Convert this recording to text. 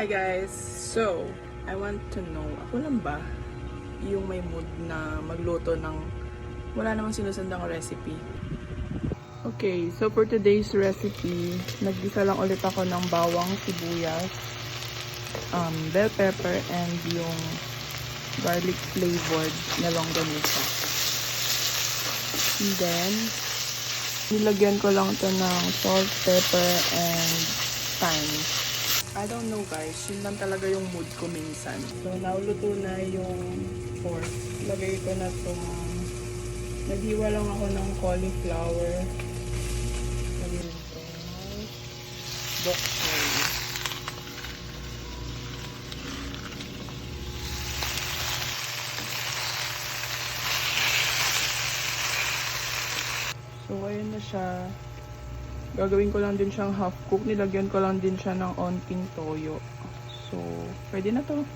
Hi guys! So, I want to know, ako lang ba yung may mood na magluto ng wala namang sinusundang recipe? Okay, so for today's recipe, naggisa lang ulit ako ng bawang, sibuyas, bell pepper, and yung garlic flavored na longganisa. And then, nilagyan ko lang ito ng salt, pepper, and thyme. I don't know guys, yun lang talaga yung mood ko minsan. So, nauluto na yung pork. Lagay ko na itong, naghiwa lang ako ng cauliflower. Lagay ko ng bok choy. So, ayun na siya. Gagawin ko lang din siyang half cook. Nilagyan ko lang din siya ng onting toyo. So, pwede na to.